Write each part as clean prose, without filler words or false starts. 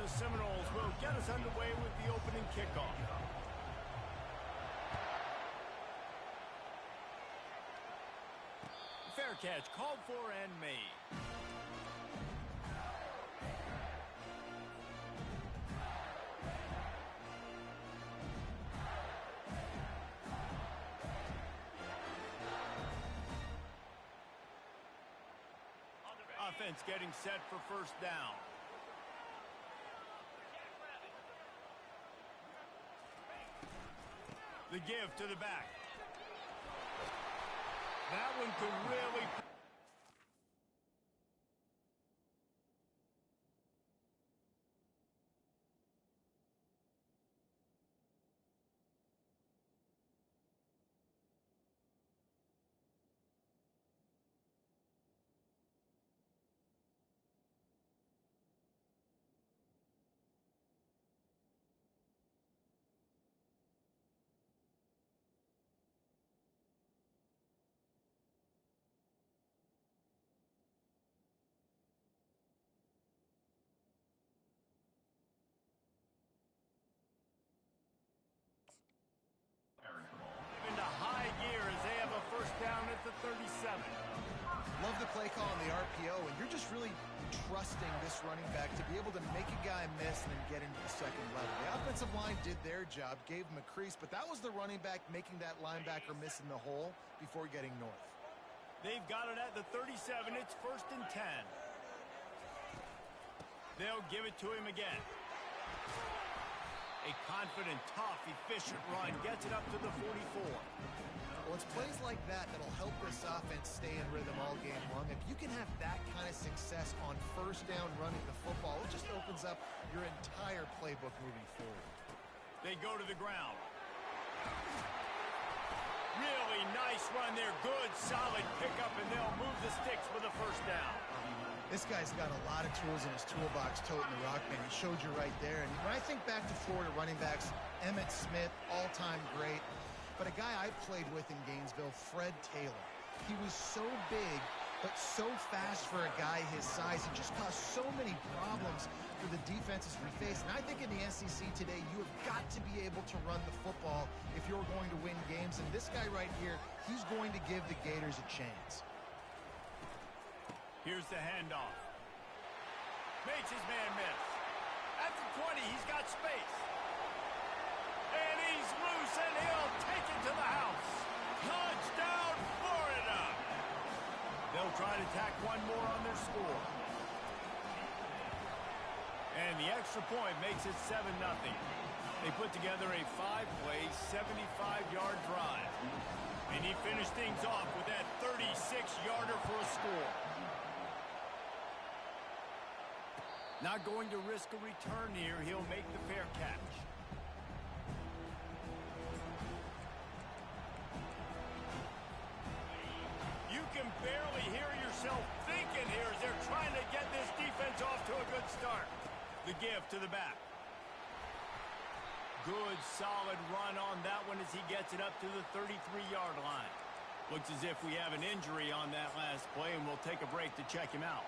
the Seminoles will get us underway with the opening kickoff. Fair catch called for and made. Offense getting set for first down. The give to the back. That one could really... into high gear as they have a first down at the 37. Love the play call on the RPO, and you're just really trusting this running back to be able to make a guy miss and then get into the second level. The offensive line did their job, gave him a crease, but that was the running back making that linebacker miss in the hole before getting north. They've got it at the 37. It's 1st and 10. They'll give it to him again. A confident, tough, efficient run gets it up to the 44. Well, it's plays like that that'll help this offense stay in rhythm all game long. If you can have that kind of success on first down running the football, it just opens up your entire playbook moving forward. They go to the ground. Really nice run there. Good, solid pickup, and they'll move the sticks for the first down. This guy's got a lot of tools in his toolbox toting the rock, man. He showed you right there. And when I think back to Florida running backs, Emmitt Smith, all-time great. But a guy I played with in Gainesville, Fred Taylor. He was so big, but so fast for a guy his size. He just caused so many problems for the defenses we face. And I think in the SEC today, you have got to be able to run the football if you're going to win games. And this guy right here, he's going to give the Gators a chance. Here's the handoff. Makes his man miss. At the 20, he's got space. And he's loose, and he'll take it to the house. Touchdown, Florida! They'll try to tack one more on their score. And the extra point makes it 7-0. They put together a 5-play, 75-yard drive. And he finished things off with that 36-yarder for a score. Not going to risk a return here. He'll make the fair catch. You can barely hear yourself thinking here as they're trying to get this defense off to a good start. The give to the back. Good, solid run on that one as he gets it up to the 33-yard line. Looks as if we have an injury on that last play, and we'll take a break to check him out.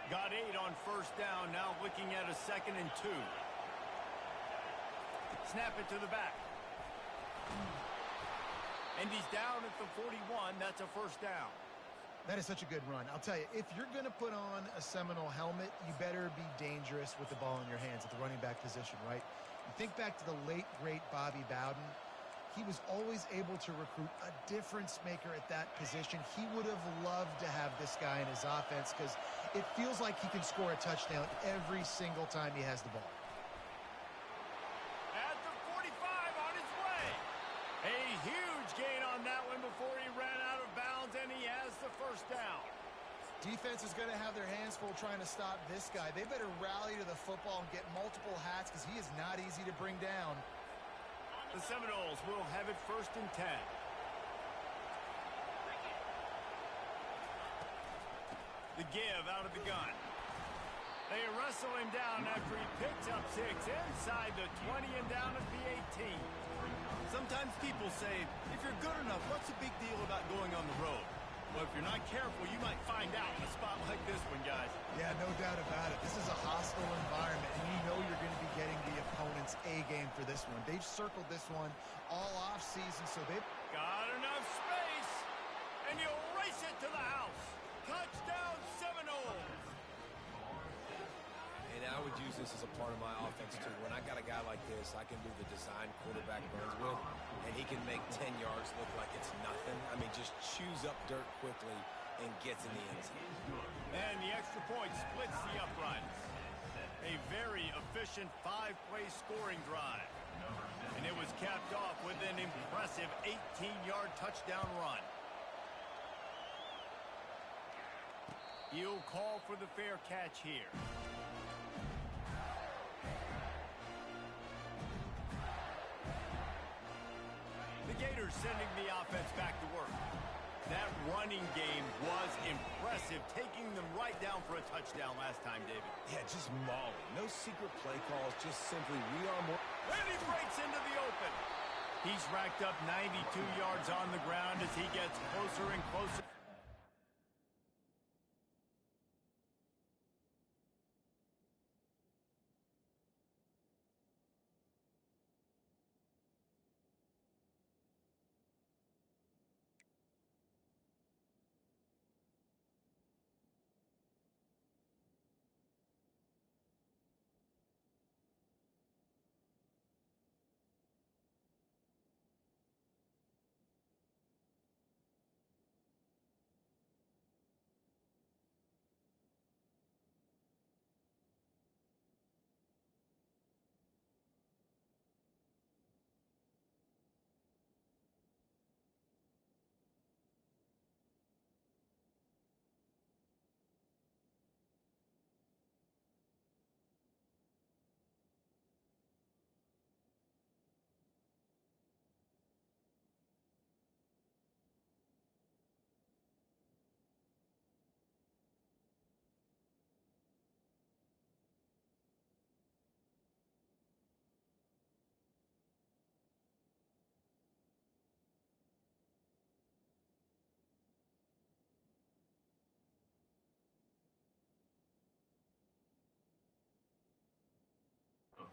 Got 8 on first down, now looking at a 2nd and 2. Snap it to the back. And he's down at the 41. That's a first down. That is such a good run. I'll tell you, if you're going to put on a Seminole helmet, you better be dangerous with the ball in your hands at the running back position, right? You think back to the late, great Bobby Bowden. He was always able to recruit a difference maker at that position. He would have loved to have this guy in his offense because it feels like he can score a touchdown every single time he has the ball. At the 45 on his way. A huge gain on that one before he ran out of bounds, and he has the first down. Defense is going to have their hands full trying to stop this guy. They better rally to the football and get multiple hats because he is not easy to bring down. The Seminoles will have it 1st and 10. The give out of the gun. They wrestle him down after he picks up 6 inside the 20 and down at the 18. Sometimes people say, if you're good enough, what's the big deal about going on the road? But if you're not careful, you might find out in a spot like this one, guys. Yeah, no doubt about it. This is a hostile environment, and you know you're going to be getting the opponent's A game for this one. They've circled this one all off season, so they've got enough space, and you'll race it to the house. Touchdown Seminoles. And I would use this as a part of my offense, too. When I got a guy like this, I can do the design quarterback runs with, and he can make 10 yards look like it's nothing. I mean, just chews up dirt quickly and gets in the end zone. And the extra point splits the uprights. A very efficient 5-play scoring drive. And it was capped off with an impressive 18-yard touchdown run. He'll call for the fair catch here. The Gators sending the offense back to work. That running game was impressive, taking them right down for a touchdown last time, David. Yeah, just mauling. No secret play calls, just simply we are more. And he breaks into the open. He's racked up 92 yards on the ground as he gets closer and closer.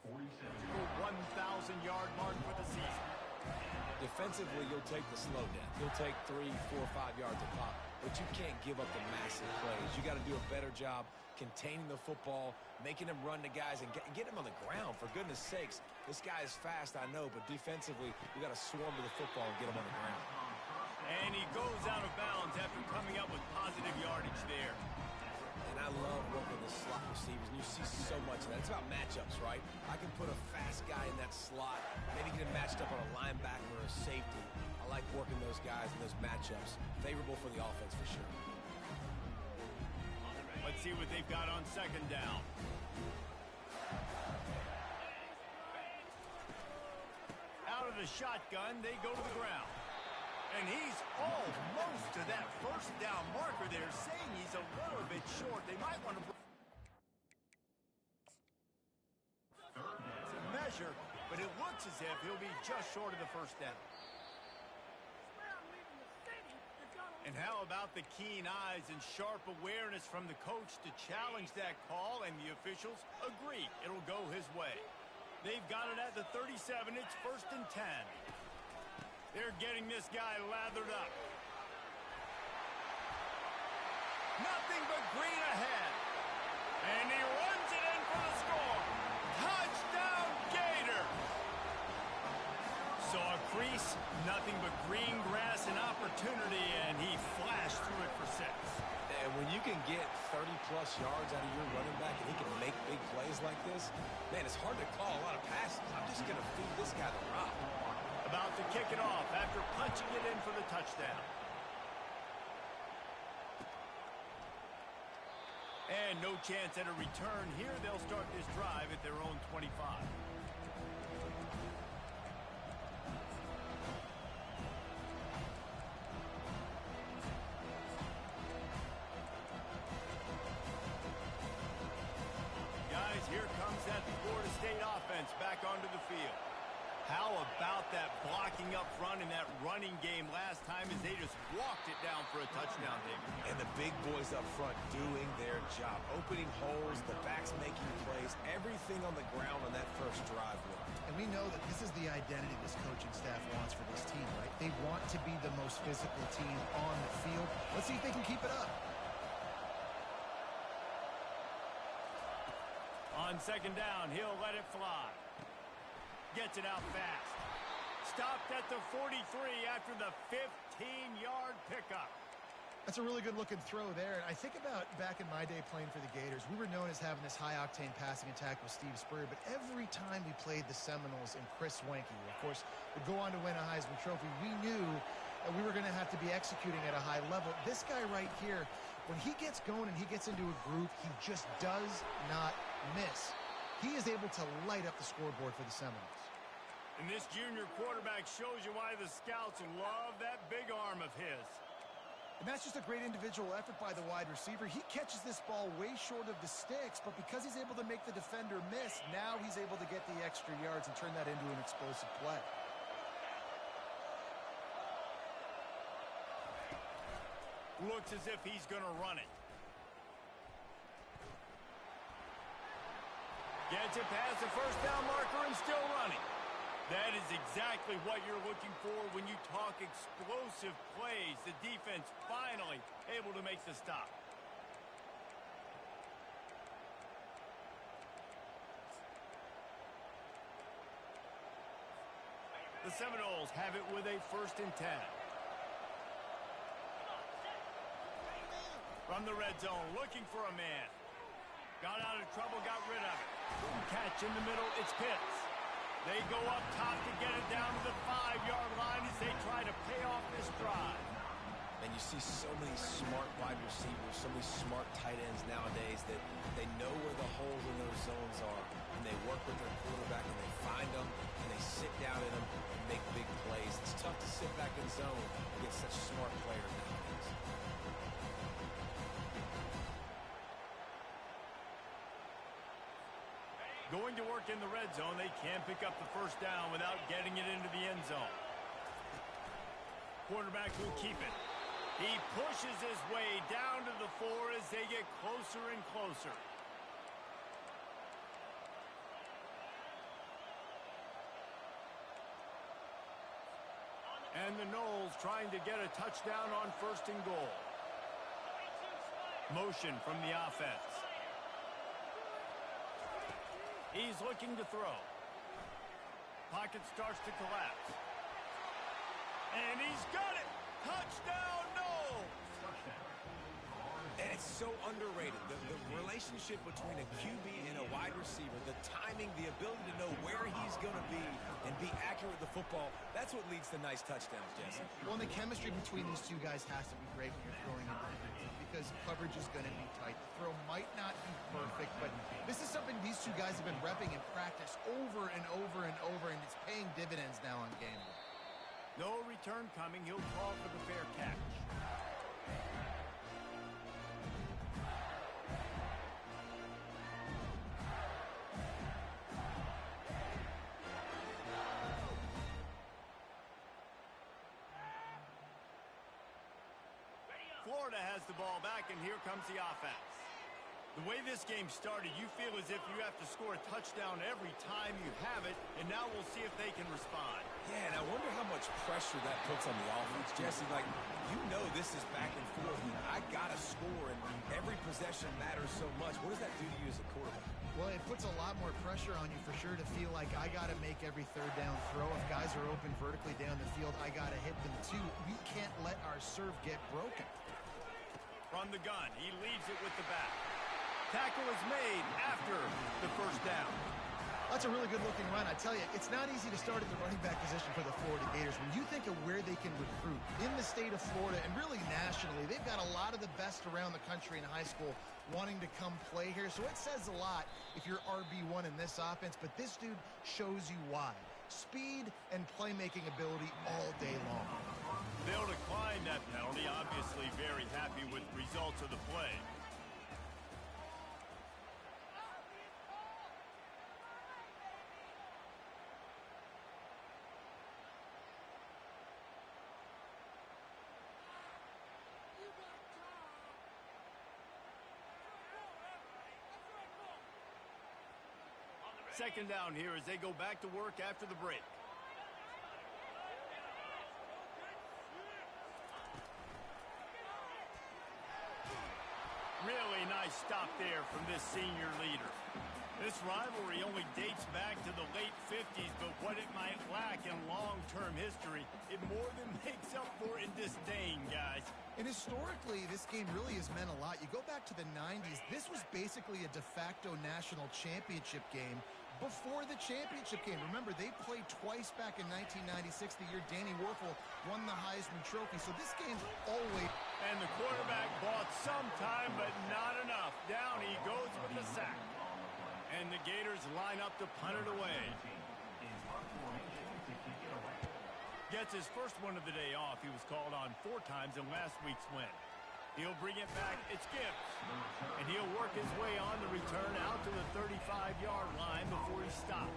The 1,000-yard mark for the season. Defensively, you'll take the slow down. You'll take 3, 4, 5 yards a pop, but you can't give up the massive plays. You got to do a better job containing the football, making them run to guys, and get him on the ground. For goodness sakes, this guy is fast, I know, but defensively, we got to swarm to the football and get him on the ground. And he goes out of bounds after coming up with positive yardage there. And I love working the slot receivers, and you see so much of that. It's about matchups, right? I can put a fast guy in that slot, maybe get him matched up on a linebacker or a safety. I like working those guys in those matchups. Favorable for the offense for sure. Let's see what they've got on second down. Out of the shotgun, they go to the ground. And he's almost to that first down marker there, saying he's a little bit short. They might want to... It's a measure, but it looks as if he'll be just short of the first down. And how about the keen eyes and sharp awareness from the coach to challenge that call, and the officials agree it'll go his way. They've got it at the 37. It's 1st and 10. They're getting this guy lathered up. Nothing but green ahead. And he runs it in for the score. Touchdown, Gator. Saw a crease, nothing but green grass and opportunity, and he flashed through it for 6. And when you can get 30-plus yards out of your running back and he can make big plays like this, man, it's hard to call a lot of passes. I'm just going to feed this guy the rock. About to kick it off after punching it in for the touchdown. And no chance at a return here. They'll start this drive at their own 25. Guys, here comes that Florida State offense back onto the field. How about that blocking up front in that running game last time as they just walked it down for a touchdown, David? And the big boys up front doing their job. Opening holes, the backs making plays, everything on the ground on that first drive worked. And we know that this is the identity this coaching staff wants for this team, right? They want to be the most physical team on the field. Let's see if they can keep it up. On second down, he'll let it fly. Gets it out fast. Stopped at the 43 after the 15-yard pickup. That's a really good-looking throw there. And I think about back in my day playing for the Gators, we were known as having this high-octane passing attack with Steve Spurrier, but every time we played the Seminoles and Chris Wenke, of course, would go on to win a Heisman Trophy, we knew that we were going to have to be executing at a high level. This guy right here, when he gets going and he gets into a groove, he just does not miss. He is able to light up the scoreboard for the Seminoles. And this junior quarterback shows you why the scouts love that big arm of his. And that's just a great individual effort by the wide receiver. He catches this ball way short of the sticks, but because he's able to make the defender miss, now he's able to get the extra yards and turn that into an explosive play. Looks as if he's going to run it. Gets it past the first down marker and still running. That is exactly what you're looking for when you talk explosive plays. The defense finally able to make the stop. The Seminoles have it with a 1st and 10. From the red zone, looking for a man. Got out of trouble, got rid of it. Catch in the middle, it's Pitts. They go up top to get it down to the 5-yard line as they try to pay off this drive. And you see so many smart wide receivers, so many smart tight ends nowadays that they know where the holes in those zones are, and they work with their quarterback, and they find them, and they sit down in them and make big plays. It's tough to sit back in zone against such smart players nowadays. Going to work in the red zone, they can't pick up the 1st down without getting it into the end zone. Quarterback will keep it. He pushes his way down to the 4 as they get closer and closer. And the Noles trying to get a touchdown on 1st and goal. Motion from the offense. He's looking to throw. Pocket starts to collapse. And he's got it! Touchdown, Noles! And it's so underrated. The relationship between a QB and a wide receiver, the timing, the ability to know where he's going to be and be accurate with the football, that's what leads to nice touchdowns, Jesse. Well, and the chemistry between these two guys has to be great when you're throwing into the defense because coverage is going to be tight. The throw might not be perfect, but this is something these two guys have been repping in practice over and over and over, and it's paying dividends now on game day. No return coming. He'll call for the fair catch. Florida has the ball back, and here comes the offense. The way this game started, you feel as if you have to score a touchdown every time you have it, and now we'll see if they can respond. Yeah, and I wonder how much pressure that puts on the offense, Jesse. Like, you know this is back and forth. I got to score, and every possession matters so much. What does that do to you as a quarterback? Well, it puts a lot more pressure on you for sure to feel like I got to make every 3rd down throw. If guys are open vertically down the field, I got to hit them too. We can't let our serve get broken. From the gun, he leaves it with the back. Tackle is made after the 1st down. That's a really good-looking run. I tell you, it's not easy to start at the running back position for the Florida Gators. When you think of where they can recruit in the state of Florida and really nationally, they've got a lot of the best around the country in high school wanting to come play here. So it says a lot if you're RB1 in this offense, but this dude shows you why. Speed and playmaking ability all day long. They'll decline that penalty. Obviously very happy with the results of the play. Second down here as they go back to work after the break. Really nice stop there from this senior leader. This rivalry only dates back to the late 50s, but what it might lack in long-term history, it more than makes up for in disdain, guys. And historically, this game really has meant a lot. You go back to the 90s, this was basically a de facto national championship game before the championship game. Remember, they played twice back in 1996, the year Danny Werfel won the Heisman Trophy. So this game's always... And the quarterback bought some time, but not enough. Down he goes with the sack. And the Gators line up to punt it away. Gets his first one of the day off. He was called on 4 times in last week's win. He'll bring it back. It's Gibbs. And he'll work his way on the return out to the 35-yard line before he stops.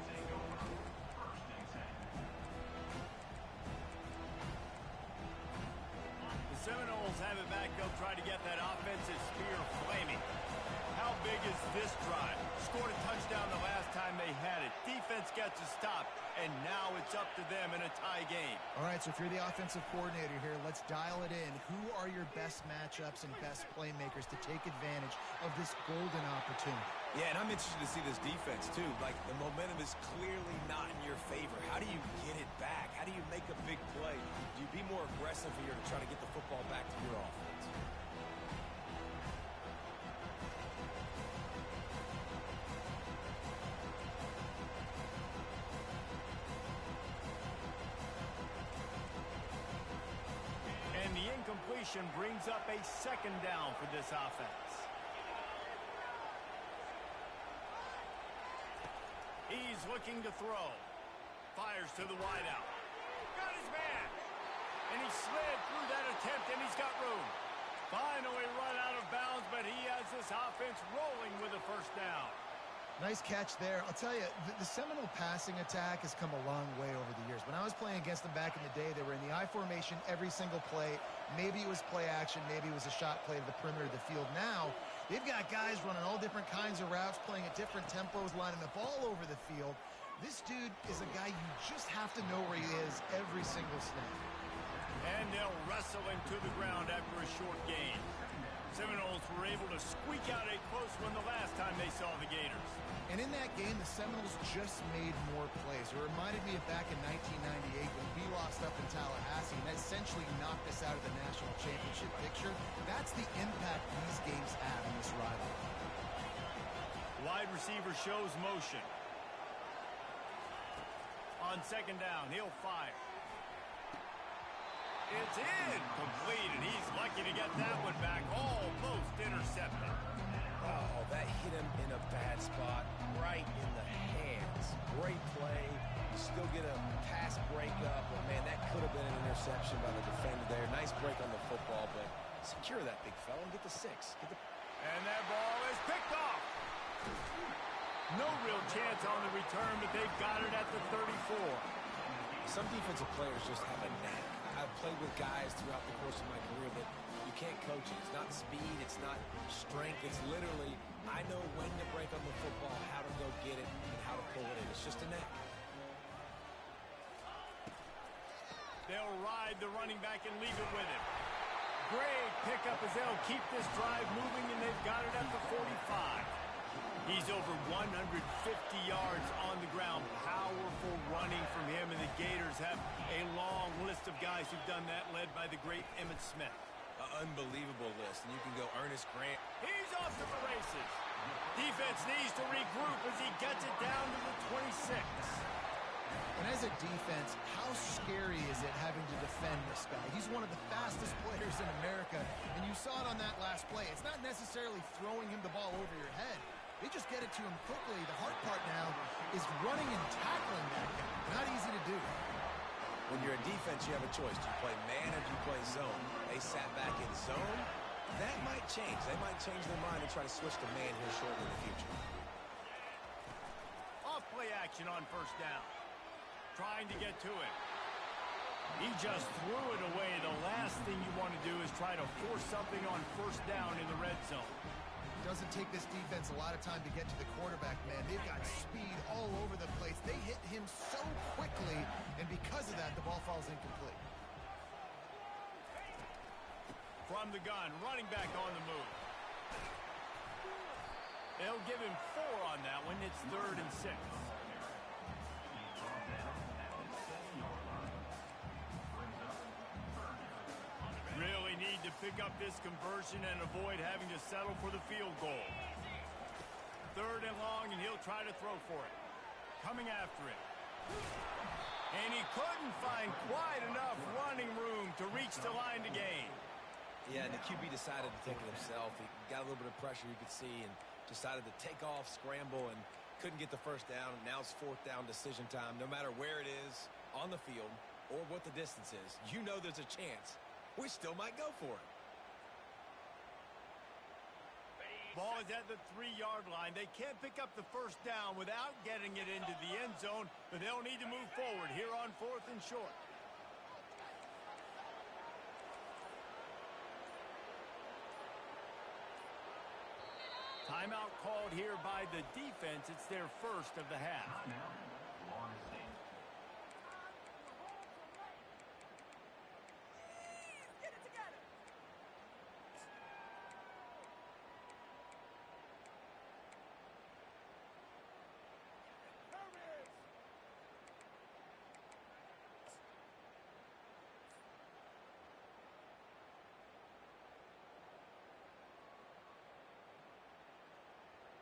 The Seminoles have it back. They'll try to get that offensive spear flaming. How big is this drive? Scored a touchdown the last time they had it. Defense gets a stop, and now it's up to them in a tie game. All right, so if you're the offensive coordinator here, let's dial it in. Who are your best matchups and best playmakers to take advantage of this golden opportunity? Yeah, and I'm interested to see this defense, too. Like, the momentum is clearly not in your favor. How do you get it back? How do you make a big play? Do you be more aggressive here to try to get the football back to your offense? Completion brings up a second down for this offense. He's looking to throw. Fires to the wideout. Got his man. And he slid through that attempt, and he's got room. Finally run out of bounds, but he has this offense rolling with a first down. Nice catch there. I'll tell you, the Seminole passing attack has come a long way over the years. When I was playing against them back in the day, they were in the I formation every single play. Maybe it was play action. Maybe it was a shot play to the perimeter of the field. Now, they've got guys running all different kinds of routes, playing at different tempos, lining up all over the field. This dude is a guy you just have to know where he is every single snap. And they'll wrestle him to the ground after a short gain. Seminoles were able to squeak out a close one the last time they saw the Gators. And in that game, the Seminoles just made more plays. It reminded me of back in 1998 when we lost up in Tallahassee and that essentially knocked us out of the national championship picture. That's the impact these games have in this rivalry. Wide receiver shows motion. On second down, he'll fire. It's in. Complete, and he's lucky to get that one back. Almost intercepted. Oh, that hit him in a bad spot, right in the hands. Great play. You still get a pass breakup, but, man, that could have been an interception by the defender there. Nice break on the football, but secure that big fella and get the 6. And that ball is picked off. No real chance on the return, but they've got it at the 34. Some defensive players just have a knack. I've played with guys throughout the course of my career that you can't coach it. It's not speed, it's not strength. It's literally, I know when to break on the football, how to go get it, and how to pull it in. It's just a knack. They'll ride the running back and leave it with him. Great pickup as they'll keep this drive moving, and they've got it at the 45. He's over 150 yards on the ground. Powerful running from him, and the Gators have a long list of guys who've done that, led by the great Emmitt Smith. Unbelievable list, and you can go Ernest Grant. He's off to the races. Defense needs to regroup as he gets it down to the 26. And as a defense, how scary is it having to defend this guy? He's one of the fastest players in America, and you saw it on that last play. It's not necessarily throwing him the ball over your head. They just get it to him quickly. The hard part now is running and tackling that guy. Not easy to do. When you're a defense, you have a choice. Do you play man or do you play zone? They sat back in zone. That might change. They might change their mind and try to switch to man here shortly in the future. Off play action on first down. Trying to get to it. He just threw it away. The last thing you want to do is try to force something on first down in the red zone. Doesn't take this defense a lot of time to get to the quarterback, man. They've got speed all over the place. They hit him so quickly, and because of that, the ball falls incomplete. From the gun, running back on the move. They'll give him 4 on that one. It's 3rd and 6. Really need to pick up this conversion and avoid having to settle for the field goal. 3rd and long, and he'll try to throw for it. Coming after it. And he couldn't find quite enough running room to reach the line to gain. Yeah, and the QB decided to take it himself. He got a little bit of pressure, you could see, and decided to take off, scramble, and couldn't get the first down. And now it's 4th down decision time. No matter where it is on the field or what the distance is, you know there's a chance we still might go for it. Ball is at the 3-yard line. They can't pick up the first down without getting it into the end zone, but they'll need to move forward here on 4th and short. Timeout called here by the defense. It's their first of the half.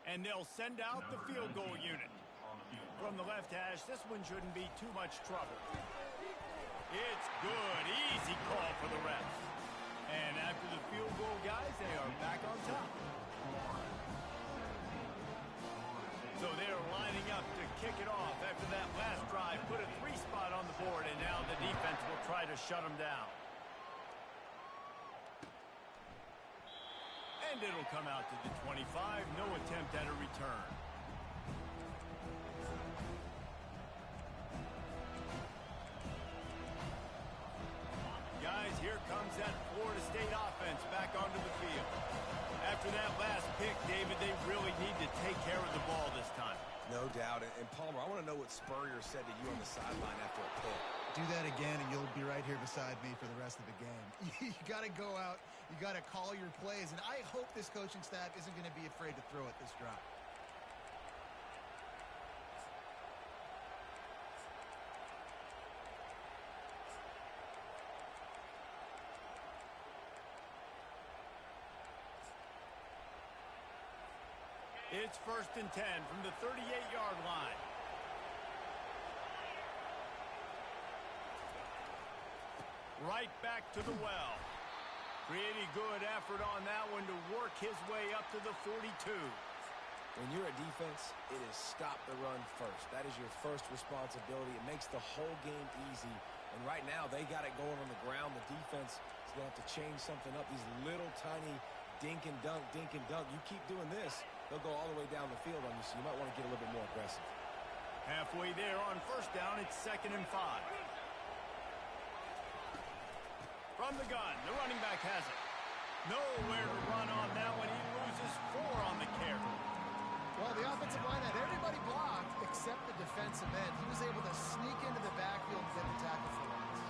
And they'll send out the field goal unit. From the left hash, this one shouldn't be too much trouble. It's good. Easy call for the refs. And after the field goal, guys, they are back on top. So they're lining up to kick it off after that last drive. Put a 3-spot on the board, and now the defense will try to shut them down. And it'll come out to the 25. No attempt at a return. Guys, here comes that Florida State offense back onto the field. After that last pick, David, they really need to take care of the ball this time. No doubt. And Palmer, I want to know what Spurrier said to you on the sideline after a pick. Do that again, and you'll be right here beside me for the rest of the game. You got to go out. You got to call your plays, and I hope this coaching staff isn't going to be afraid to throw at this drive. It's 1st and 10 from the 38-yard line. Right back to the well. Pretty good effort on that one to work his way up to the 42. When you're a defense, it is stop the run first. That is your first responsibility. It makes the whole game easy. And right now, they got it going on the ground. The defense is going to have to change something up. These little tiny dink and dunk, dink and dunk. You keep doing this, they'll go all the way down the field on you, so you might want to get a little bit more aggressive. Halfway there on 1st down, it's 2nd and 5. From the gun, the running back has it. Nowhere to run on that one. He loses 4 on the carry. Well, the offensive line had everybody blocked except the defensive end. He was able to sneak into the backfield and get the tackle for once.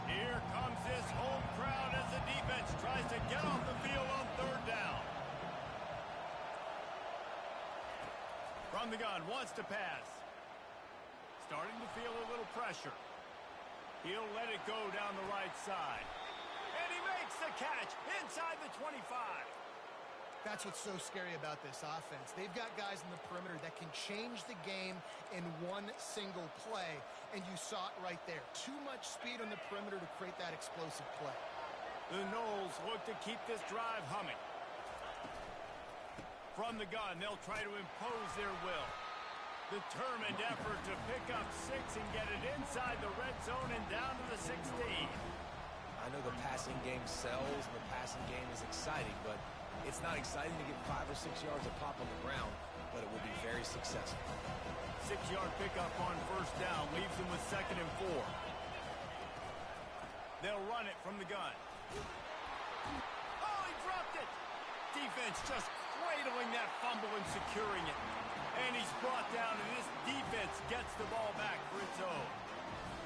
Here comes this home crowd as the defense tries to get off the field on 3rd down. From the gun, wants to pass. Starting to feel a little pressure. He'll let it go down the right side. And he makes the catch inside the 25. That's what's so scary about this offense. They've got guys in the perimeter that can change the game in one single play, and you saw it right there. Too much speed on the perimeter to create that explosive play. The Noles look to keep this drive humming. From the gun, they'll try to impose their will. Determined effort to pick up 6 and get it inside the red zone and down to the 16. I know the passing game sells and the passing game is exciting, but it's not exciting to get 5 or 6 yards of pop on the ground, but it will be very successful. 6 6-yard pickup on first down. Leaves them with 2nd and 4. They'll run it from the gun. Oh, he dropped it. Defense just cradling that fumble and securing it. And he's brought down, and this defense gets the ball back for its own.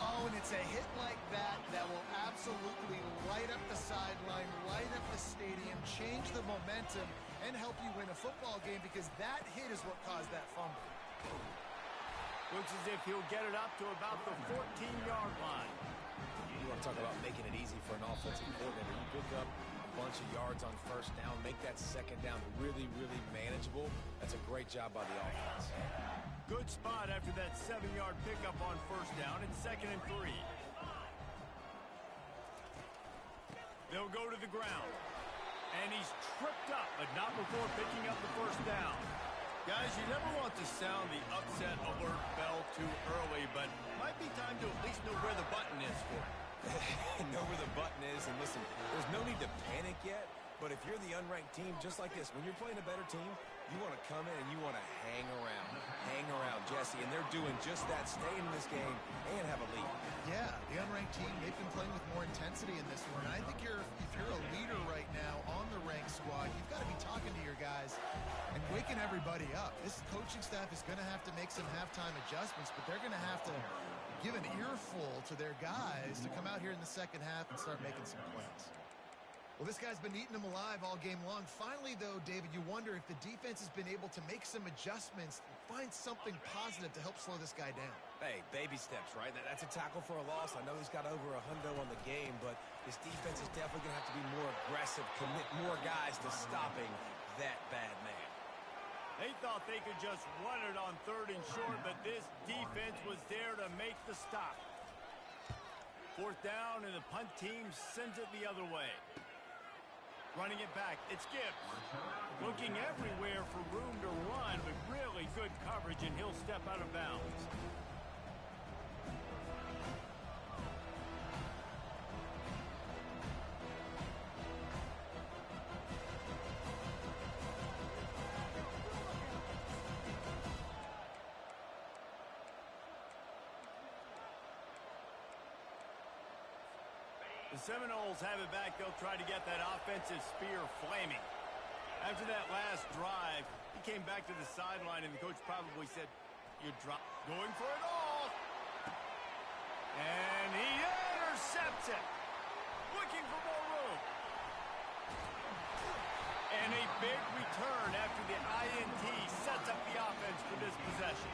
Oh, and it's a hit like that that will absolutely light up the sideline, light up the stadium, change the momentum, and help you win a football game, because that hit is what caused that fumble. Looks as if he'll get it up to about the 14-yard line. You want to talk about making it easy for an offensive coordinator. You pick up a bunch of yards on first down, make that second down really, really manageable. That's a great job by the offense. Good spot after that 7-yard pickup on first down. It's 2nd and 3. They'll go to the ground. And he's tripped up, but not before picking up the first down. Guys, you never want to sound the upset alert bell too early, but might be time to at least know where the button is for it. Know where the button is, and listen, there's no need to panic yet, but if you're the unranked team, just like this, when you're playing a better team, you want to come in and you want to hang around, Jesse, and they're doing just that, staying in this game and have a lead. Yeah, the unranked team, they've been playing with more intensity in this one. I think if you're a leader right now on the ranked squad, you've got to be talking to your guys and waking everybody up. This coaching staff is going to have to make some halftime adjustments, but they're going to have to give an earful to their guys to come out here in the second half and start making some plays. Well, this guy's been eating them alive all game long. Finally, though, David, you wonder if the defense has been able to make some adjustments, find something positive to help slow this guy down. Hey, baby steps, right? That's a tackle for a loss. I know he's got over a hundo on the game, but this defense is definitely going to have to be more aggressive, commit more guys to stopping that bad man. They thought they could just run it on 3rd and short, but this defense was there to make the stop. 4th down, and the punt team sends it the other way. Running it back, it's Gibbs. Looking everywhere for room to run, but really good coverage, and he'll step out of bounds. The Seminoles have it back. They'll try to get that offensive spear flaming. After that last drive, he came back to the sideline, and the coach probably said, "You drop." Going for it all. And he intercepts it. Looking for more room. And a big return after the INT sets up the offense for this possession.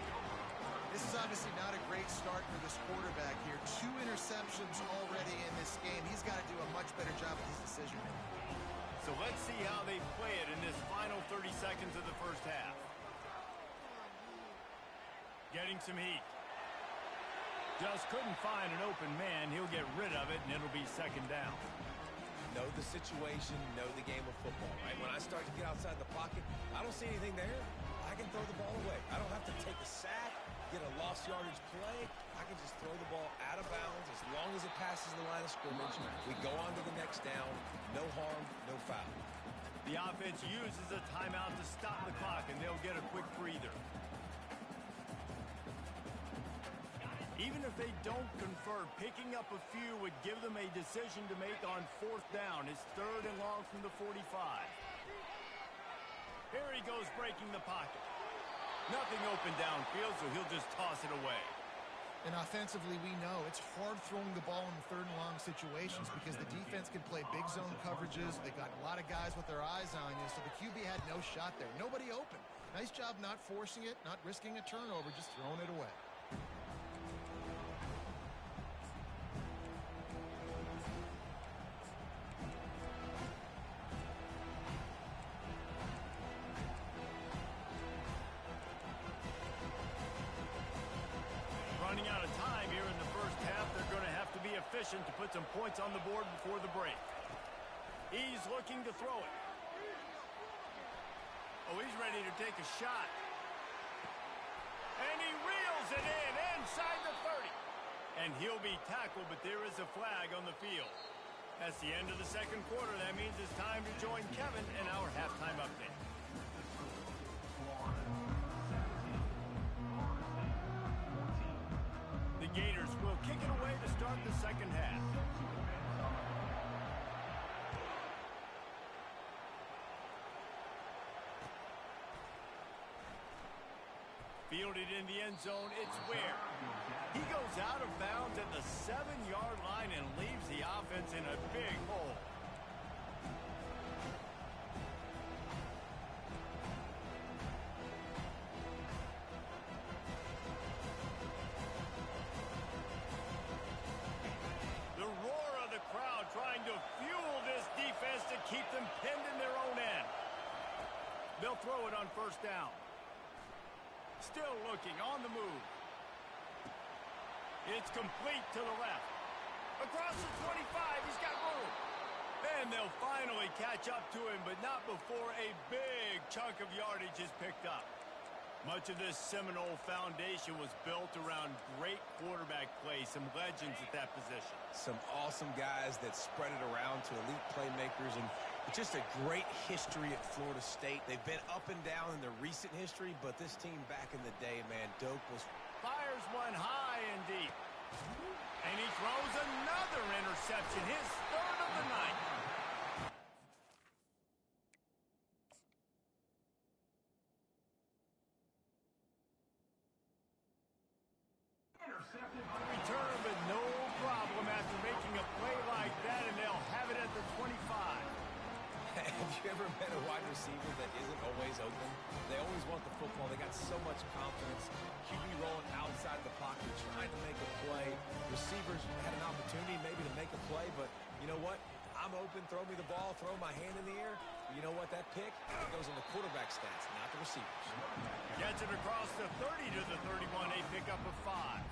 This is obviously not a great start for this quarterback here. 2 interceptions already in this game. He's got to do a much better job with his decision making. So let's see how they play it in this final 30 seconds of the first half. Getting some heat. Just couldn't find an open man. He'll get rid of it, and it'll be 2nd down. Know the situation, know the game of football, right? When I start to get outside the pocket, I don't see anything there. I can throw the ball away. I don't have to take a sack, get a lost yardage play. I can just throw the ball out of bounds as long as it passes the line of scrimmage. We go on to the next down. No harm, no foul. The offense uses a timeout to stop the clock, and they'll get a quick breather. Even if they don't convert, picking up a few would give them a decision to make on 4th down. It's 3rd and long from the 45. Here he goes breaking the pocket. Nothing open downfield, so he'll just toss it away. And offensively, we know it's hard throwing the ball in the 3rd and long situations because the defense can play big zone coverages. They got a lot of guys with their eyes on you, so the QB had no shot there. Nobody open. Nice job not forcing it, not risking a turnover, just throwing it away. Running out of time here in the first half. They're going to have to be efficient to put some points on the board before the break. He's looking to throw it. Oh, he's ready to take a shot. And he reels it in inside the 30. And he'll be tackled, but there is a flag on the field. That's the end of the 2nd quarter. That means it's time to join Kevin in our halftime update. start the second half. Fielded in the end zone, it's Ware. He goes out of bounds at the 7-yard line and leaves the offense in a big hole. The roar of the crowd trying to fuel this defense to keep them pinned in their own end. They'll throw it on first down. Still looking, on the move. It's complete to the left. Across the 25, he's got room. And they'll finally catch up to him, but not before a big chunk of yardage is picked up. Much of this Seminole foundation was built around great quarterback play, some legends at that position. Some awesome guys that spread it around to elite playmakers, and just a great history at Florida State. They've been up and down in their recent history, but this team back in the day, man, Doak was... Fires one high and deep. And he throws another interception, his third of the night. Return, but no problem after making a play like that, and they'll have it at the 25. Have you ever met a wide receiver that isn't always open? They always want the football. They got so much confidence. QB rolling outside the pocket, trying to make a play. Receivers had an opportunity maybe to make a play, but you know what? I'm open, throw me the ball, throw my hand in the air. You know what? That pick goes in the quarterback stats, not the receivers. Gets it across the 30 to the 31, a pickup of 5.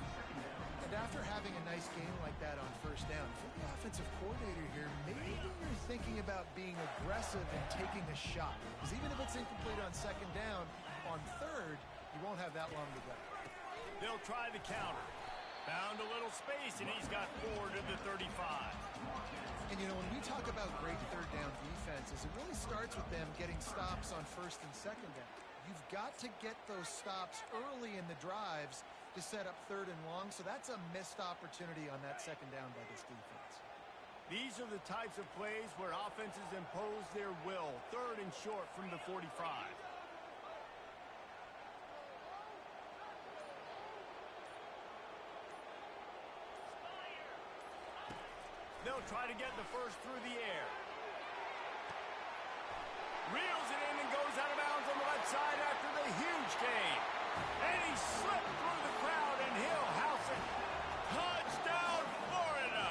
And after having a nice game like that on first down, for the offensive coordinator here, maybe you're thinking about being aggressive and taking a shot. Because even if it's incomplete on second down, on third, you won't have that long to go. They'll try the counter. Found a little space, and he's got 4 to the 35. And, you know, when we talk about great third down defenses, it really starts with them getting stops on first and second down. You've got to get those stops early in the drives to set up third and long, so that's a missed opportunity on that second down by this defense. These are the types of plays where offenses impose their will. Third and short from the 45. They'll try to get the first through the air. Reels it in and goes out of bounds on the left side after the huge gain. And he slipped through the crowd, and he'll house it. Touchdown, Florida!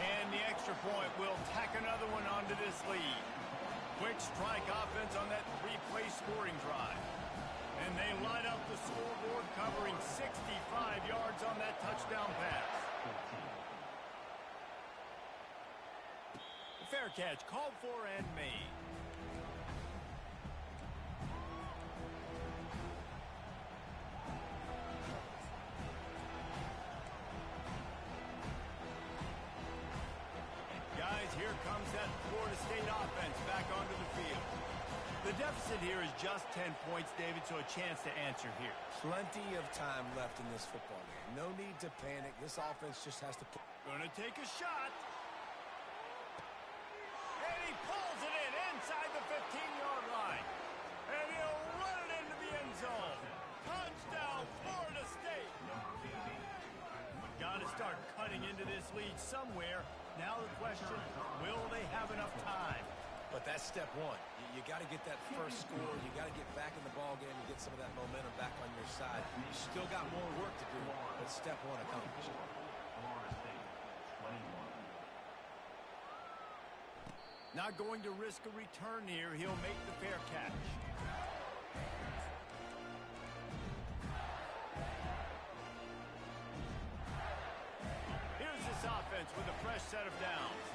And the extra point will tack another one onto this lead. Quick strike offense on that 3-play scoring drive. And they light up the scoreboard, covering 65 yards on that touchdown pass. Fair catch, called for and made. Guys, here comes that Florida State offense back onto the field. The deficit here is just 10 points, David, so a chance to answer here. Plenty of time left in this football game. No need to panic. This offense just has to... Gonna take a shot. And he pulls it in inside the 15-yard line. And he'll run it into the end zone. Touchdown, Florida State. Got to start cutting into this lead somewhere. Now the question, will they have enough time? But that's step one. You got to get that first score. You got to get back in the ball game and get some of that momentum back on your side. You still got more work to do, but step one accomplished. Not going to risk a return here. He'll make the fair catch. Here's this offense with a fresh set of downs.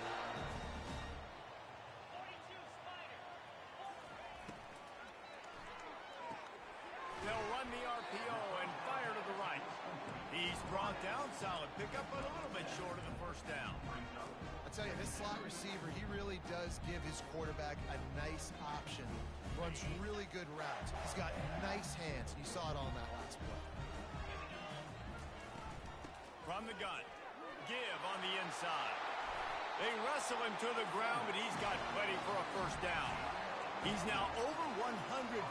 They'll run the RPO and fire to the right. He's brought down, solid pickup, but a little bit short of the first down. I'll tell you, this slot receiver, he really does give his quarterback a nice option. Runs really good routes. He's got nice hands, and you saw it on that last play. From the gun. Give on the inside. They wrestle him to the ground, but he's got plenty for a first down. He's now over 150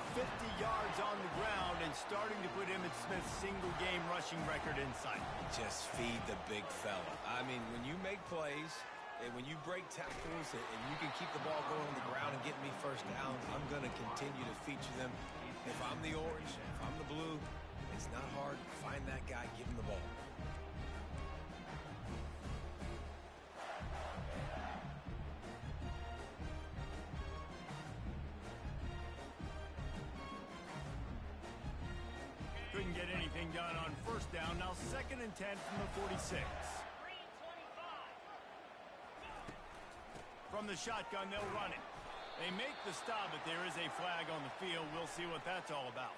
yards on the ground and starting to put Emmitt Smith's single-game rushing record in sight. Just feed the big fella. I mean, when you make plays and when you break tackles and you can keep the ball going on the ground and get me first downs, I'm going to continue to feature them. If I'm the orange, if I'm the blue, it's not hard. Find that guy, give him the ball. Couldn't get anything done on first down. Now 2nd and 10 from the 46. From the shotgun, they'll run it. They make the stop, but there is a flag on the field. We'll see what that's all about.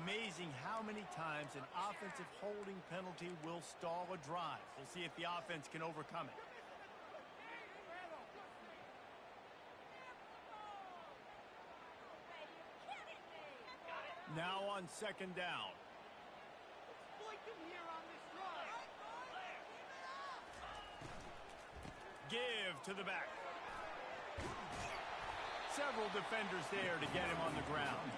Amazing how many times an offensive holding penalty will stall a drive. We'll see if the offense can overcome it. Now on 2nd down. Give to the back. Several defenders there to get him on the ground.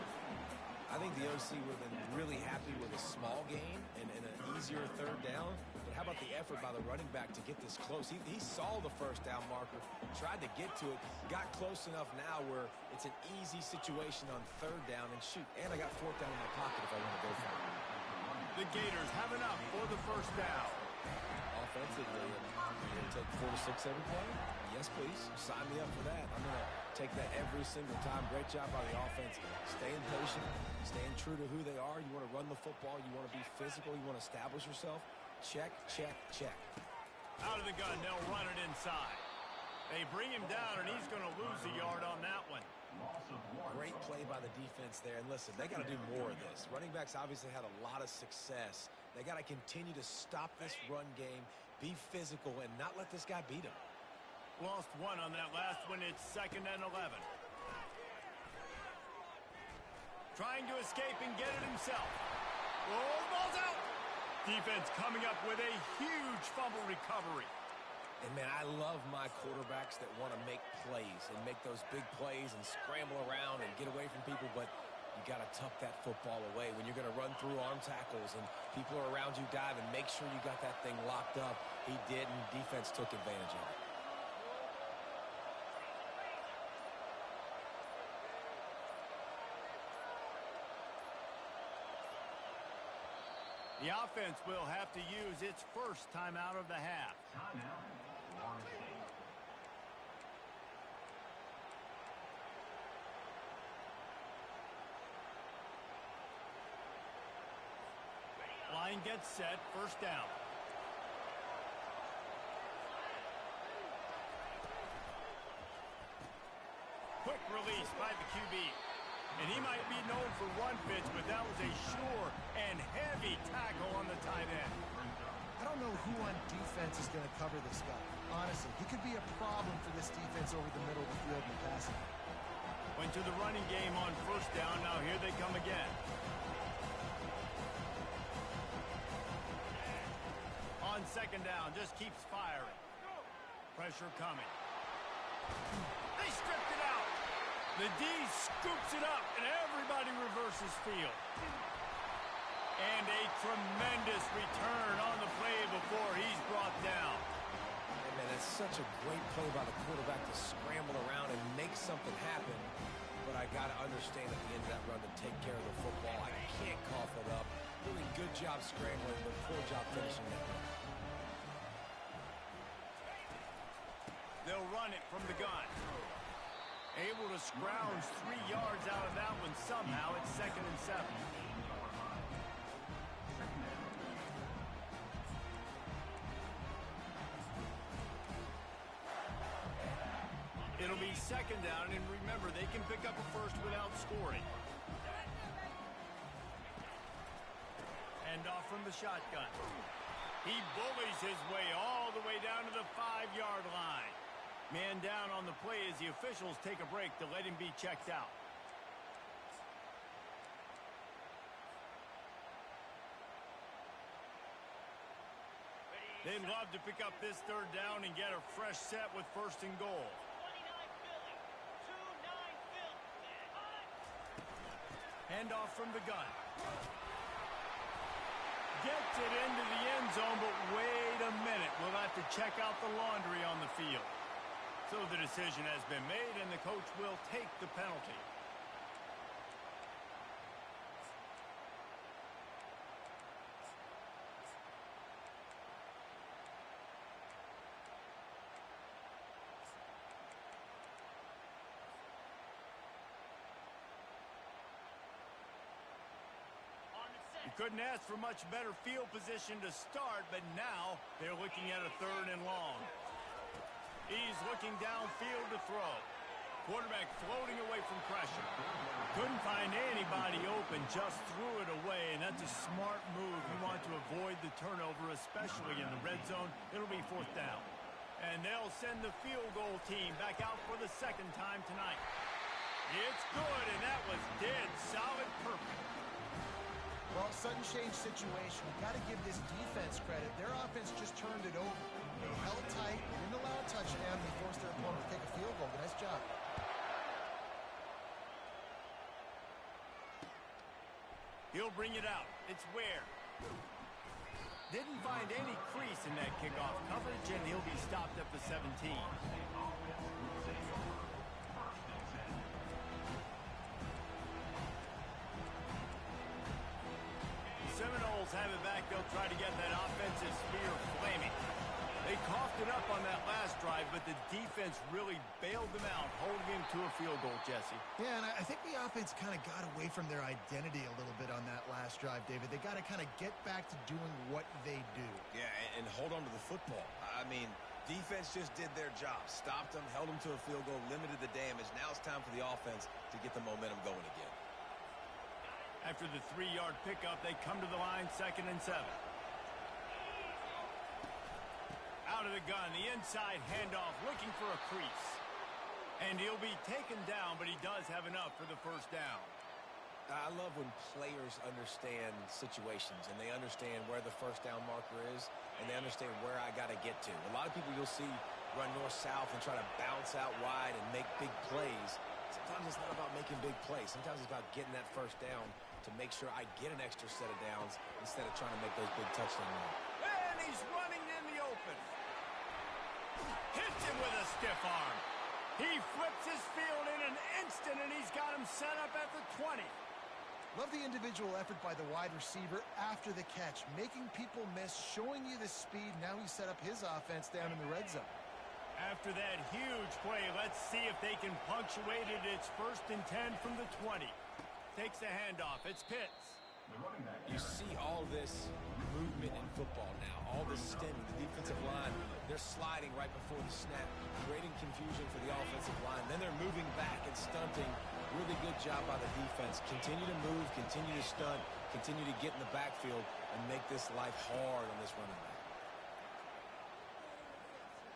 I think the OC would have been really happy with a small gain and an easier 3rd down. But how about the effort by the running back to get this close? He saw the first down marker, tried to get to it, got close enough now where it's an easy situation on 3rd down. And shoot, and I got 4th down in my pocket if I want to go for it. The Gators have enough for the first down. Offensively, you're going to take 4 to 6 every play? Yes, please. Sign me up for that. I'm going to take that every single time. Great job by the offense. Staying patient, staying true to who they are. You want to run the football. You want to be physical. You want to establish yourself. Check, check, check. Out of the gun, they'll run it inside. They bring him down, and he's going to lose a yard on that one. Great play by the defense there. And listen, they got to do more of this. Running backs obviously had a lot of success. They got to continue to stop this run game, be physical, and not let this guy beat him. Lost one on that last one. It's 2nd and 11. Trying to escape and get it himself. Oh, the ball's out. Defense coming up with a huge fumble recovery. And, man, I love my quarterbacks that want to make plays and make those big plays and scramble around and get away from people, but you got to tuck that football away when you're going to run through arm tackles and people are around you dive, and make sure you got that thing locked up. He did, and defense took advantage of it. The offense will have to use its first timeout of the half. Line gets set, first down. Quick release by the QB. And he might be known for one pitch, but that was a sure and heavy tackle on the tight end. I don't know who on defense is going to cover this guy. Honestly, he could be a problem for this defense over the middle of the field in passing. Went to the running game on first down. Now here they come again. On 2nd down, just keeps firing. Pressure coming. They stripped it out. The D scoops it up, and everybody reverses field. And a tremendous return on the play before he's brought down. Hey, man, that's such a great play by the quarterback to scramble around and make something happen. But I got to understand at the end of that run to take care of the football. I can't cough it up. Really good job scrambling, but poor job finishing that run. They'll run it from the gun. Able to scrounge 3 yards out of that one somehow. It's 2nd and 7. It'll be 2nd down, and remember, they can pick up a first without scoring. And off from the shotgun. He bullies his way all the way down to the 5-yard line. Man down on the play as the officials take a break to let him be checked out. They'd love to pick up this third down and get a fresh set with first and goal. Handoff from the gun. Gets it into the end zone, but wait a minute. We'll have to check out the laundry on the field. So the decision has been made, and the coach will take the penalty. You couldn't ask for much better field position to start, but now they're looking at a 3rd and long. He's looking downfield to throw. Quarterback floating away from pressure. Couldn't find anybody open, just threw it away, and that's a smart move. You want to avoid the turnover, especially in the red zone. It'll be 4th down. And they'll send the field goal team back out for the 2nd time tonight. It's good, and that was dead solid perfect. Well, sudden change situation. You've got to give this defense credit. Their offense just turned it over. They held tight. They didn't allow a touchdown. They forced their opponent to take a field goal. Nice job. He'll bring it out. It's Ware. Didn't find any crease in that kickoff coverage, and he'll be stopped at the 17. Seminoles have it back. They'll try to get that offensive spear flaming. They coughed it up on that last drive, but the defense really bailed them out, holding him to a field goal, Jesse. Yeah, and I think the offense kind of got away from their identity a little bit on that last drive, David. They got to kind of get back to doing what they do. Yeah, and hold on to the football. I mean, defense just did their job. Stopped them, held them to a field goal, limited the damage. Now it's time for the offense to get the momentum going again. After the 3-yard pickup, they come to the line, 2nd and 7. Out of the gun, the inside handoff, looking for a crease. And he'll be taken down, but he does have enough for the 1st down. I love when players understand situations, and they understand where the 1st down marker is, and they understand where I got to get to. A lot of people you'll see run north-south and try to bounce out wide and make big plays. Sometimes it's not about making big plays. Sometimes it's about getting that 1st down to make sure I get an extra set of downs instead of trying to make those big touchdown runs. And he's running in the open. Hits him with a stiff arm. He flips his field in an instant, and he's got him set up at the 20. Love the individual effort by the wide receiver after the catch, making people miss, showing you the speed. Now he set up his offense down in the red zone. After that huge play, let's see if they can punctuate it. It's 1st and 10 from the 20. Takes a handoff. It's Pitts. You see all this movement in football now, all this stemming. The defensive line, they're sliding right before the snap, creating confusion for the offensive line. Then they're moving back and stunting. Really good job by the defense. Continue to move, continue to stunt, continue to get in the backfield and make this life hard on this running back.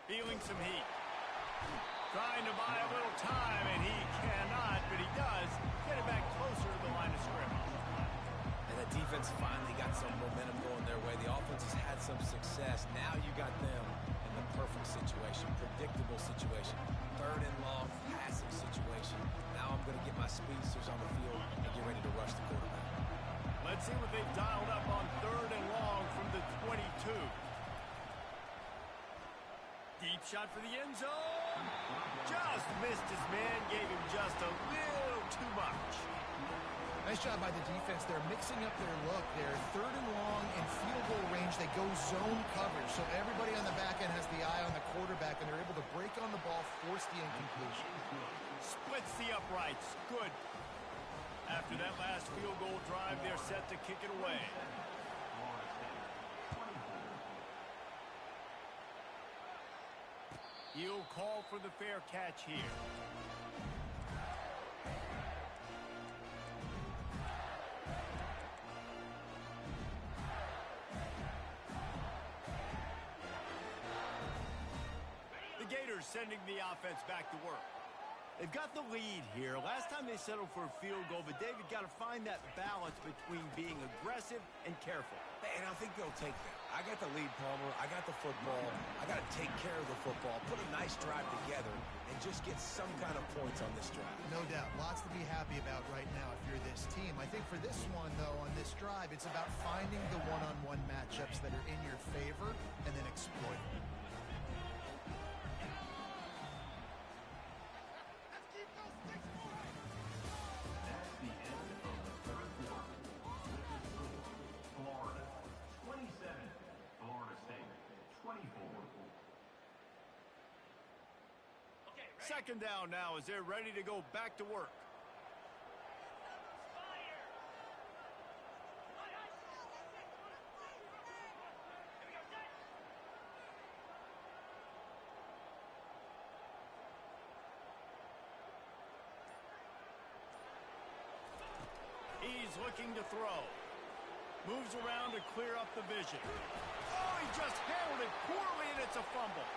Feeling some heat. Trying to buy a little time, and he cannot, but he does get it back closer to the line of scrimmage. And the defense finally got some momentum going their way. The offense has had some success. Now you got them in the perfect situation, predictable situation, 3rd and long, passing situation. Now I'm going to get my speedsters on the field and get ready to rush the quarterback. Let's see what they've dialed up on 3rd and long from the 22. Deep shot for the end zone. Just missed his man, gave him just a little too much. Nice job by the defense. They're mixing up their look. They're 3rd and long in field goal range. They go zone coverage, so everybody on the back end has the eye on the quarterback, and they're able to break on the ball, force the incompletion. Splits the uprights. Good. After that last field goal drive, they're set to kick it away. He'll call for the fair catch here. The Gators sending the offense back to work. They've got the lead here. Last time they settled for a field goal, but David got to find that balance between being aggressive and careful. And I think they'll take that. I got the lead, Palmer. I got the football. I got to take care of the football, put a nice drive together, and just get some kind of points on this drive. No doubt. Lots to be happy about right now if you're this team. I think for this one, though, on this drive, it's about finding the one-on-one matchups that are in your favor and then exploiting them. Second down now as they're ready to go back to work. He's looking to throw. Moves around to clear up the vision. Oh, he just handled it poorly, and it's a fumble.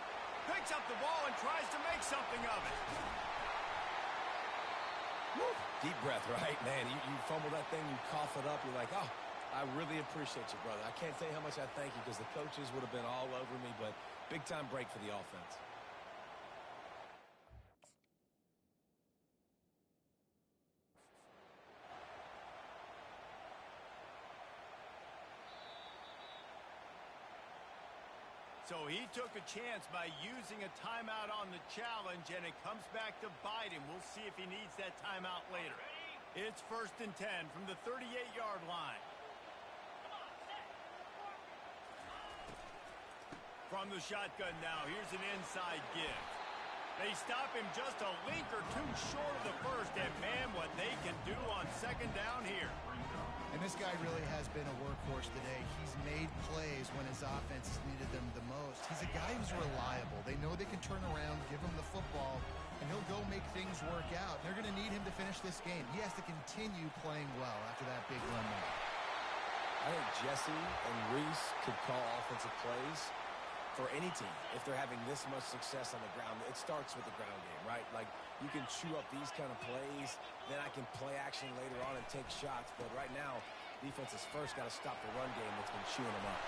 Picks up the ball and tries to make something of it. Woo. Deep breath, right? Man, you fumble that thing, you cough it up, you're like, oh, I really appreciate you, brother. I can't tell you how much I thank you because the coaches would have been all over me, but big-time break for the offense. So he took a chance by using a timeout on the challenge, and it comes back to bite him. We'll see if he needs that timeout later. It's 1st and 10 from the 38-yard line. From the shotgun now, here's an inside give. They stop him just a link or two short of the first, and man, what they can do on second down here. And this guy really has been a workhorse today. He's made plays when his offense has needed them the most. He's a guy who's reliable. They know they can turn around, give him the football, and he'll go make things work out. They're going to need him to finish this game. He has to continue playing well after that big run there. I think Jesse and Reese could call offensive plays for any team if they're having this much success on the ground. It starts with the ground game, right? Like, you can chew up these kind of plays, then I can play action later on and take shots. But right now, defense has first got to stop the run game that's been chewing them up.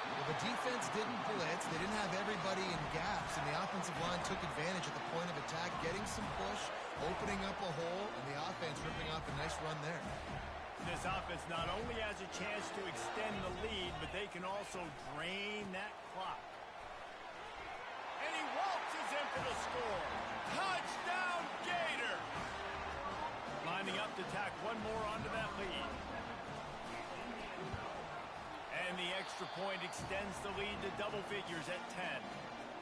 Well, the defense didn't blitz. They didn't have everybody in gaps, and the offensive line took advantage at the point of attack, getting some push, opening up a hole, and the offense ripping off a nice run there. This offense not only has a chance to extend the lead, but they can also drain that clock. And he waltzes in for the score. Touchdown, Gator! Lining up to tack one more onto that lead. And the extra point extends the lead to double figures at 10.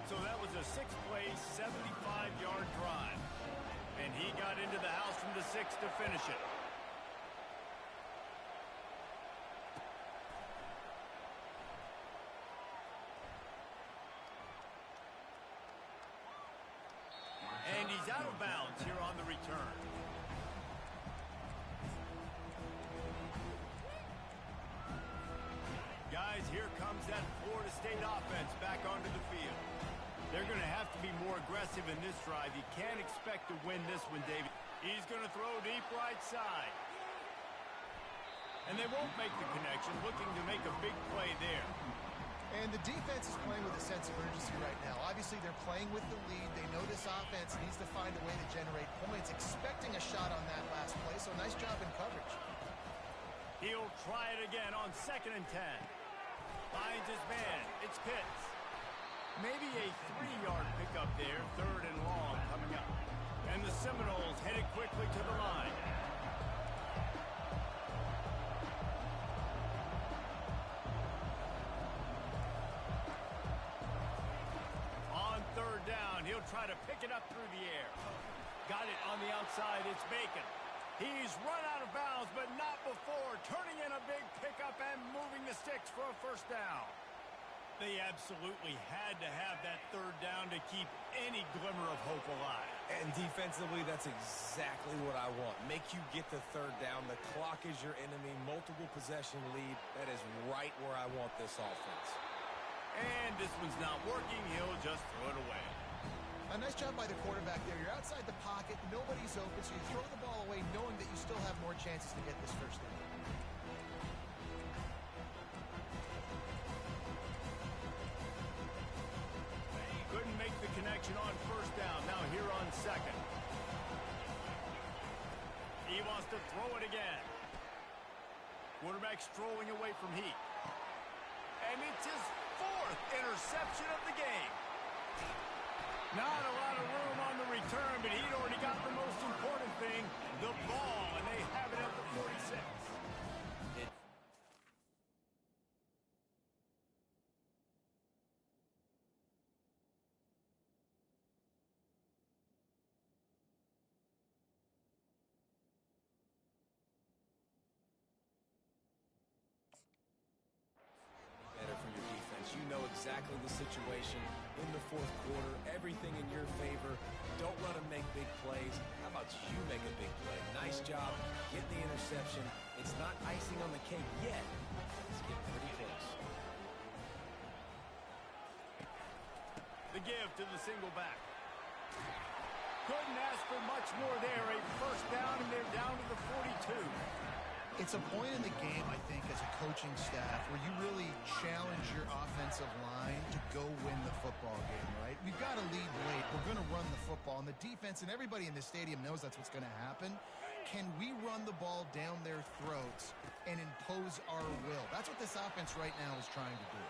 So that was a 6-play, 75-yard drive. And he got into the house from the 6 to finish it. And he's out of bounds here on the return. Guys, here comes that Florida State offense back onto the field. They're going to have to be more aggressive in this drive. You can't expect to win this one, David. He's going to throw deep right side. And they won't make the connection, looking to make a big play there. And the defense is playing with a sense of urgency right now. Obviously, they're playing with the lead. They know this offense needs to find a way to generate points, expecting a shot on that last play, so nice job in coverage. He'll try it again on 2nd and 10. Finds his man. It's Pitts. Maybe a 3-yard pickup there, 3rd and long coming up. And the Seminoles headed quickly to the line. He'll try to pick it up through the air. Got it on the outside. It's Bacon. He's run out of bounds, but not before. Turning in a big pickup and moving the sticks for a 1st down. They absolutely had to have that 3rd down to keep any glimmer of hope alive. And defensively, that's exactly what I want. Make you get the 3rd down. The clock is your enemy. Multiple possession lead. That is right where I want this offense. And this one's not working. He'll just throw it away. A nice job by the quarterback there. You're outside the pocket, nobody's open, so you throw the ball away knowing that you still have more chances to get this first down. Couldn't make the connection on first down. Now here on second. He wants to throw it again. Quarterback strolling away from Heat. And it's his 4th interception of the game. Not a lot of room on the return, but he'd already got the most important thing, the ball, and they have it at the 46. Better for your defense. You know exactly the situation in the 4th quarter. Everything in your favor. Don't let them make big plays. How about you make a big play? Nice job. Get the interception. It's not icing on the cake yet. It's getting pretty close. The give to the single back. Couldn't ask for much more there. A first down, and they're down to the 42. It's a point in the game, I think, as a coaching staff where you really challenge your offensive line to go win the football game, right? We've got to lead late. We're going to run the football. And the defense and everybody in the stadium knows that's what's going to happen. Can we run the ball down their throats and impose our will? That's what this offense right now is trying to do.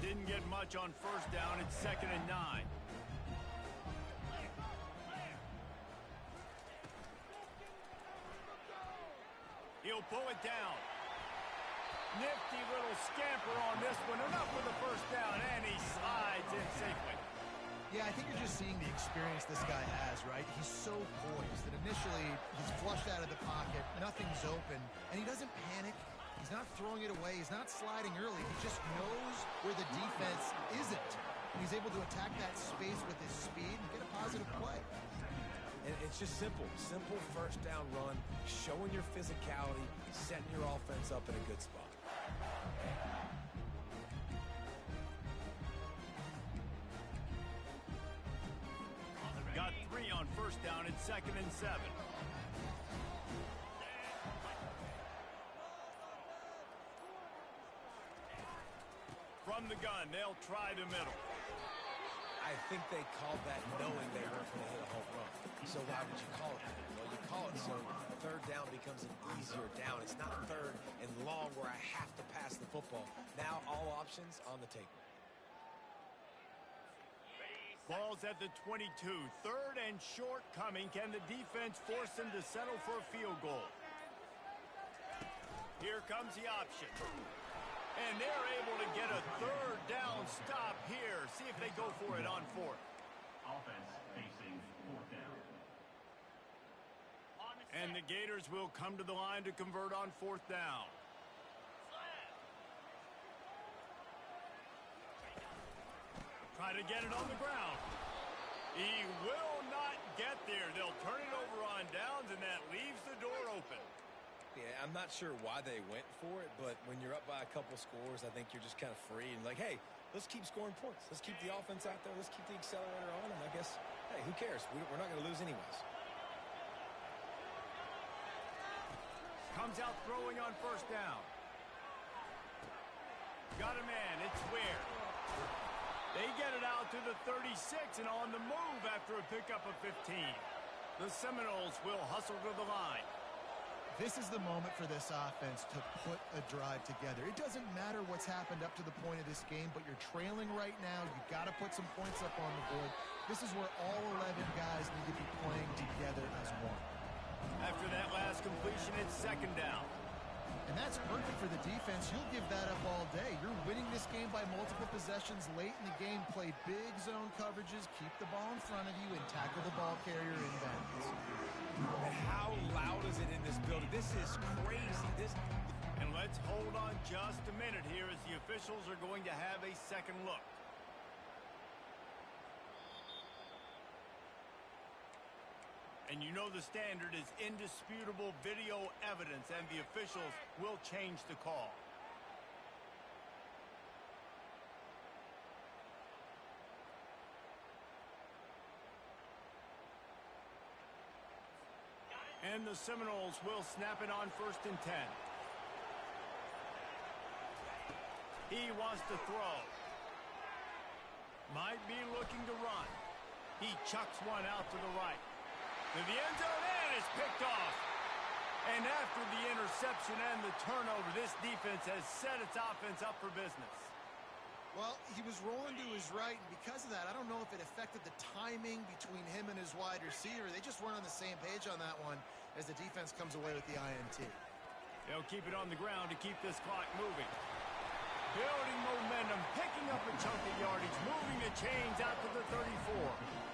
Didn't get much on first down. It's 2nd and 9. He'll pull it down. Nifty little scamper on this one. Enough for the first down, and he slides in safely. Yeah, I think you're just seeing the experience this guy has, right? He's so poised that initially he's flushed out of the pocket, nothing's open, and he doesn't panic. He's not throwing it away. He's not sliding early. He just knows where the defense isn't. And he's able to attack that space with his speed and get a positive play. And it's just simple. Simple first down run, showing your physicality, setting your offense up in a good spot. Got 3 on first down. It's 2nd and 7. From the gun, they'll try the middle. I think they called that knowing they weren't going to hit a home run. So why would you call it that? Well, you call it so third down becomes an easier down. It's not third and long where I have to pass the football. Now all options on the table. Ball's at the 22. 3rd and short coming. Can the defense force them to settle for a field goal? Here comes the option. And they're able to get a 3rd down stop here. See if they go for it on 4th. Offense facing 4th down. And the Gators will come to the line to convert on 4th down. Try to get it on the ground. He will not get there. They'll turn it over on downs, and that leaves the door open. Yeah, I'm not sure why they went for it, but when you're up by a couple scores, I think you're just kind of free and like, hey, let's keep scoring points. Let's keep the offense out there. Let's keep the accelerator on, and I guess, hey, who cares? We're not going to lose anyways. Comes out throwing on first down. Got a man. It's Ware. They get it out to the 36 and on the move after a pickup of 15. The Seminoles will hustle to the line. This is the moment for this offense to put a drive together. It doesn't matter what's happened up to the point of this game, but you're trailing right now. You've got to put some points up on the board. This is where all 11 guys need to be playing together as one. After that last completion, it's 2nd down. And that's perfect for the defense. You'll give that up all day. You're winning this game by multiple possessions late in the game. Play big zone coverages, keep the ball in front of you, and tackle the ball carrier inbounds. And how loud is it in this building? This is crazy. And let's hold on just a minute here as the officials are going to have a second look. And you know the standard is indisputable video evidence, and the officials will change the call. And the Seminoles will snap it on 1st and 10. He wants to throw. Might be looking to run. He chucks one out to the right. To the end zone, and it's picked off. And after the interception and the turnover, this defense has set its offense up for business. Well, he was rolling to his right, and because of that, I don't know if it affected the timing between him and his wide receiver. They just weren't on the same page on that one as the defense comes away with the INT. They'll keep it on the ground to keep this clock moving. Building momentum, picking up a chunk of yardage, moving the chains out to the 34.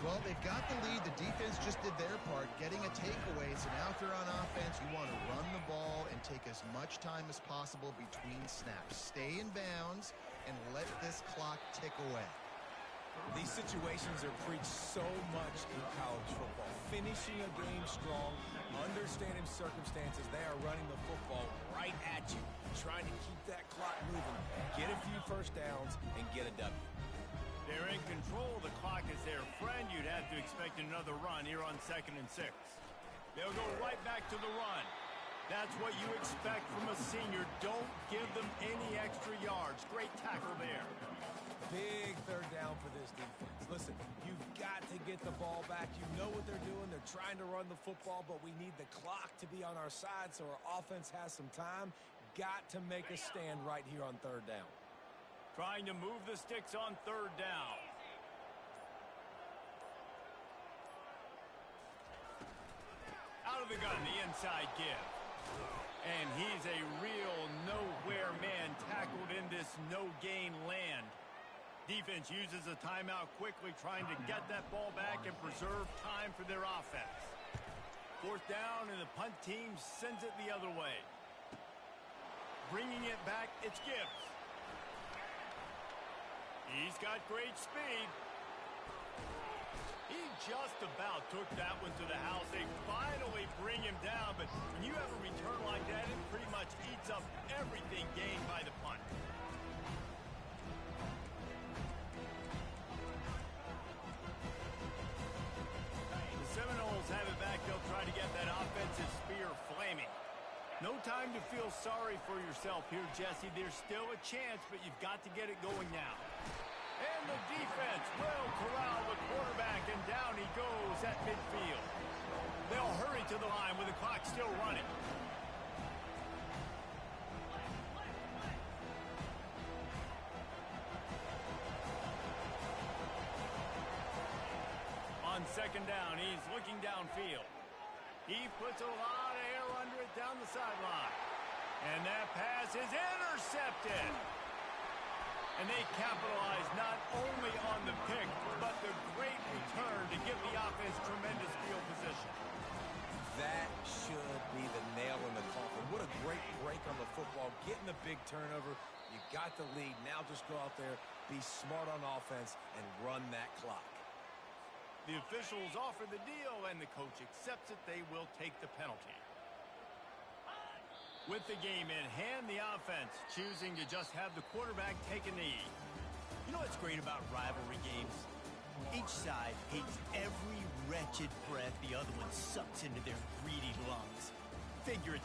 Well, they've got the lead. The defense just did their part, getting a takeaway. So now if they're on offense, you want to run the ball and take as much time as possible between snaps. Stay in bounds and let this clock tick away. These situations are preached so much in college football. Finishing a game strong, understanding circumstances. They are running the football right at you, trying to keep that clock moving, get a few first downs, and get a W. They're in control. The clock is their friend. You'd have to expect another run here on 2nd and 6. They'll go right back to the run. That's what you expect from a senior. Don't give them any extra yards. Great tackle there. Big 3rd down for this defense. Listen, you've got to get the ball back. You know what they're doing. They're trying to run the football, but we need the clock to be on our side so our offense has some time. Got to make a stand right here on 3rd down. Trying to move the sticks on 3rd down. Out of the gun, the inside give. And he's a real nowhere man tackled in this no-gain land. Defense uses a timeout quickly, trying to get that ball back and preserve time for their offense. 4th down, and the punt team sends it the other way. Bringing it back, it's Gibbs. He's got great speed. He just about took that one to the house. They finally bring him down, but when you have a return like that, it pretty much eats up everything gained by the punt. The Seminoles have it back. They'll try to get that offensive spear flaming. No time to feel sorry for yourself here, Jesse. There's still a chance, but you've got to get it going now. And the defense will corral the quarterback, and down he goes at midfield. They'll hurry to the line with the clock still running. On 2nd down, he's looking downfield. He puts a lot of air under it down the sideline. And that pass is intercepted. And they capitalize not only on the pick, but the great return to give the offense tremendous field position. That should be the nail in the coffin. What a great break on the football. Getting the big turnover. You got the lead. Now just go out there, be smart on offense, and run that clock. The officials offer the deal, and the coach accepts it. They will take the penalty. With the game in hand, the offense choosing to just have the quarterback take a knee. You know what's great about rivalry games? Each side hates every wretched breath the other one sucks into their greedy lungs. Figure